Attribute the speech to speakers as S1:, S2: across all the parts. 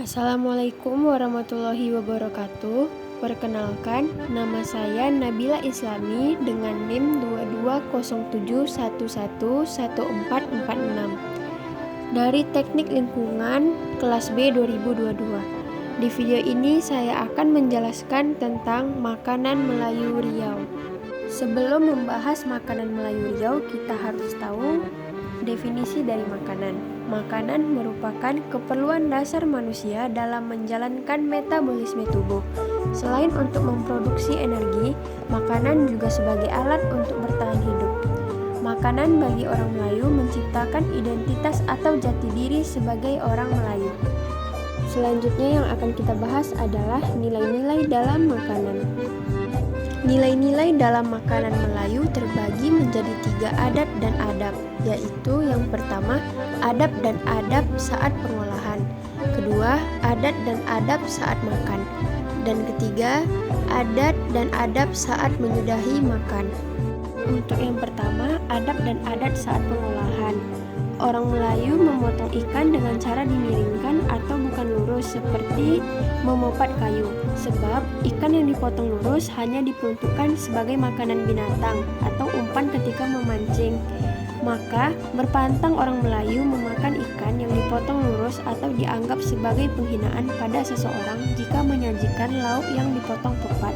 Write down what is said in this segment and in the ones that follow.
S1: Assalamualaikum warahmatullahi wabarakatuh. Perkenalkan, nama saya Nabila Islami dengan NIM 2207111446 dari Teknik Lingkungan kelas B 2022. Di video ini saya akan menjelaskan tentang makanan Melayu Riau. Sebelum membahas makanan Melayu Riau, kita harus tahu definisi dari makanan. Makanan merupakan keperluan dasar manusia dalam menjalankan metabolisme tubuh. Selain untuk memproduksi energi, makanan juga sebagai alat untuk bertahan hidup. Makanan bagi orang Melayu menciptakan identitas atau jati diri sebagai orang Melayu. Selanjutnya yang akan kita bahas adalah nilai-nilai dalam makanan. Nilai-nilai dalam makanan Melayu terbagi menjadi 3 adat dan adab, yaitu yang pertama, adab dan adab saat pengolahan, kedua, adat dan adab saat makan, dan ketiga, adat dan adab saat menyudahi makan. Untuk yang pertama, adab dan adat saat pengolahan. Orang Melayu memotong ikan dengan cara dimiringkan atau bukan lurus seperti memopat kayu, sebab ikan yang dipotong lurus hanya diperuntukkan sebagai makanan binatang atau umpan ketika memancing. Maka berpantang orang Melayu memakan ikan yang dipotong lurus atau dianggap sebagai penghinaan pada seseorang jika menyajikan lauk yang dipotong tepat.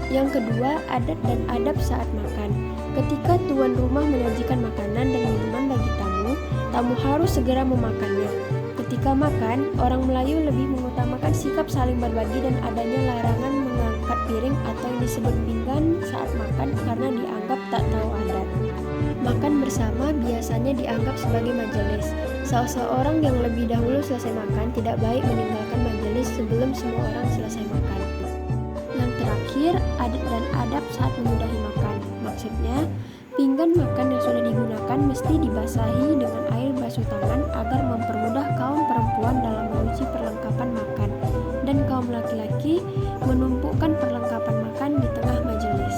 S1: Yang kedua, adat dan adab saat makan. Ketika tuan rumah menyajikan makanan dan minuman bagi tamu, tamu harus segera memakannya. Ketika makan, orang Melayu lebih mengutamakan sikap saling berbagi dan adanya larangan mengangkat piring atau yang disebut pinggan saat makan karena dianggap tak tahu adat. Makan bersama biasanya dianggap sebagai majelis. Seseorang yang lebih dahulu selesai makan tidak baik meninggalkan majelis sebelum semua orang selesai makan. Yang terakhir, adat dan adab saat menyudahi makan. Maksudnya, pinggan makan yang sudah digunakan mesti dibasahi dengan air basuh tangan agar mempermudah kaum perempuan dalam mencuci perlengkapan makan, dan kaum laki-laki menumpukkan perlengkapan makan di tengah majelis.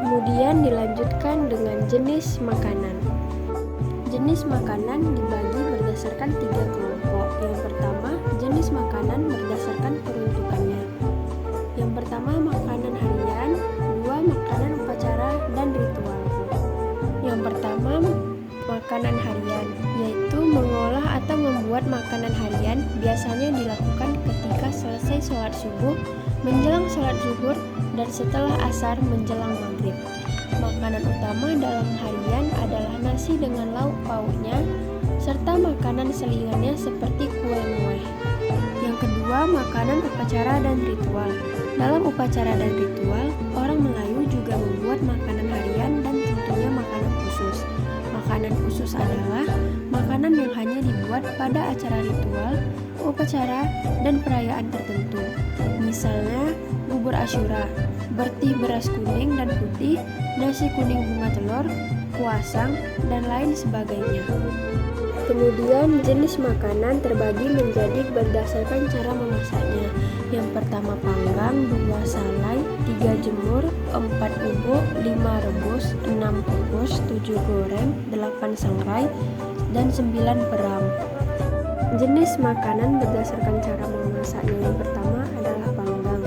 S1: Kemudian dilanjutkan dengan jenis makanan. Jenis makanan dibagi berdasarkan 3 kelompok. Yang pertama, jenis makanan berdasarkan peruntukannya. Yang pertama, makanan harian, 2 makanan upacara dan ritual. Yang pertama, makanan harian, yaitu mengolah atau membuat makanan harian biasanya dilakukan ketika selesai sholat subuh, menjelang sholat zuhur, dan setelah asar menjelang maghrib. Makanan utama dalam harian adalah nasi dengan lauk pauknya, serta makanan selingannya seperti kue mueh. Yang kedua, makanan upacara dan ritual. Dalam upacara dan ritual, orang Melayu juga membuat makanan harian dan tentunya makanan khusus. Makanan khusus adalah makanan yang hanya dibuat pada acara ritual, upacara, dan perayaan tertentu. Misalnya, bubur Asyura, bertih beras kuning dan putih, nasi kuning bunga telur, kuasang, dan lain sebagainya. Kemudian jenis makanan terbagi menjadi berdasarkan cara memasaknya. Yang pertama panggang, 2 salai, 3 jemur, 4 bubuk, 5 rebus, 6 kukus, 7 goreng, 8 sangrai, dan 9 peram. Jenis makanan berdasarkan cara memasaknya. Yang pertama adalah panggang.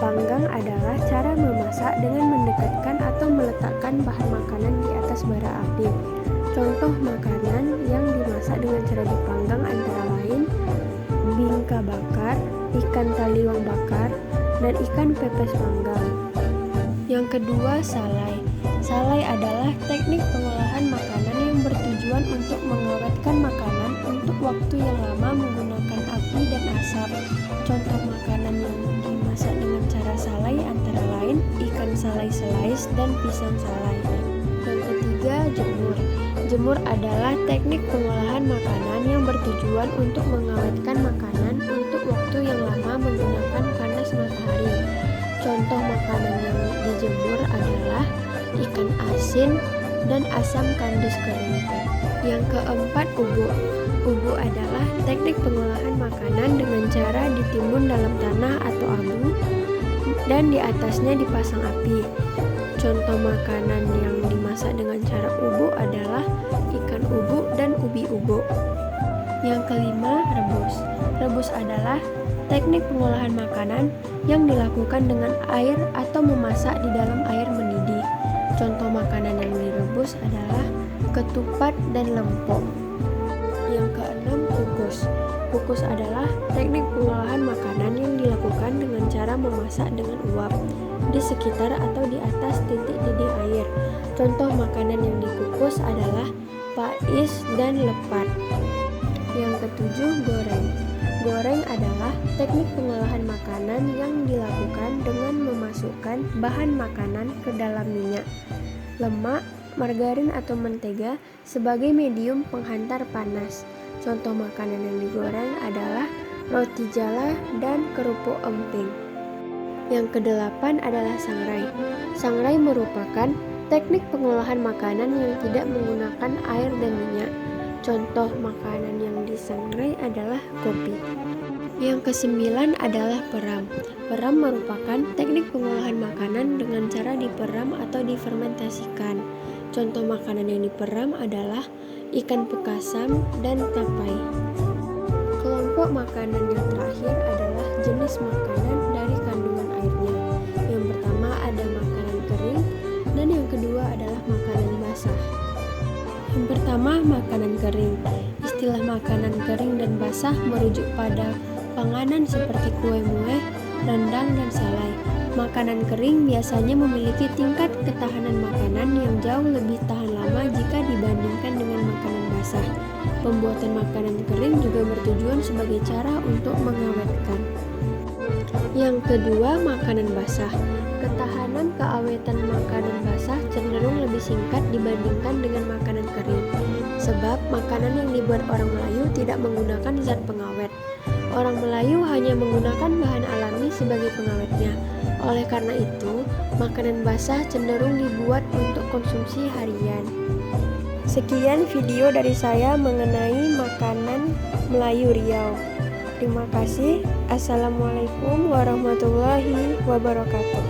S1: Panggang adalah cara memasak dengan mendekatkan atau meletakkan bahan makanan di atas bara api. Contoh makanan yang dimasak dengan cara dipanggang antara lain bingka bakar, ikan taliwang bakar, dan ikan pepes panggang. Yang kedua, salai. Salai adalah teknik pengolahan makanan yang bertujuan untuk mengawetkan makanan untuk waktu yang lama menggunakan api dan asap. Contoh makanan yang dimasak dengan cara salai antara lain ikan salai slice dan pisang salai. Yang ketiga, jemur. Jemur adalah teknik pengolahan makanan yang bertujuan untuk mengawetkan makanan untuk waktu yang lama menggunakan panas matahari. Contoh makanan yang dijemur adalah ikan asin dan asam kandis kering. Yang keempat, ubuk. Ubuk adalah teknik pengolahan makanan dengan cara ditimbun dalam tanah atau abu dan di atasnya dipasang api. Contoh makanan yang dimasak dengan cara ubuk adalah ikan ubuk dan ubi ubuk. Yang kelima, rebus. Rebus adalah teknik pengolahan makanan yang dilakukan dengan air atau memasak di dalam air mendidih. Contoh makanan yang direbus adalah ketupat dan lempok. Yang keenam, kukus. Kukus adalah teknik pengolahan makanan yang dilakukan dengan cara memasak dengan uap di sekitar atau di atas titik didih air. Contoh makanan yang dikukus adalah pais dan lepat. Yang ketujuh, goreng. Goreng adalah teknik pengolahan makanan yang dilakukan dengan memasukkan bahan makanan ke dalam minyak, lemak, margarin atau mentega sebagai medium penghantar panas. Contoh makanan yang digoreng adalah roti jala dan kerupuk emping. Yang kedelapan adalah sangrai. Sangrai merupakan teknik pengolahan makanan yang tidak menggunakan air dan minyak. Contoh makanan yang disangrai adalah kopi. Yang kesembilan adalah peram. Peram merupakan teknik pengolahan makanan dengan cara diperam atau difermentasikan. Contoh makanan yang diperam adalah ikan pekasam dan tapai. Kelompok makanan yang terakhir adalah jenis makanan dari kandungan airnya. Yang pertama ada makanan kering dan yang kedua adalah makanan basah. Yang pertama, makanan kering. Istilah makanan kering dan basah merujuk pada panganan seperti kue mueh, rendang, dan salai. Makanan kering biasanya memiliki tingkat ketahanan makanan yang jauh lebih tahan lama jika dibandingkan dengan makanan basah. Pembuatan makanan kering juga bertujuan sebagai cara untuk mengawetkan. Yang kedua, makanan basah. Ketahanan keawetan makanan basah cenderung lebih singkat dibandingkan dengan makanan kering. Sebab makanan yang dibuat orang Melayu tidak menggunakan zat pengawet. Orang Melayu hanya menggunakan bahan alami sebagai pengawetnya. Oleh karena itu, makanan basah cenderung dibuat untuk konsumsi harian. Sekian video dari saya mengenai makanan Melayu Riau. Terima kasih. Assalamualaikum warahmatullahi wabarakatuh.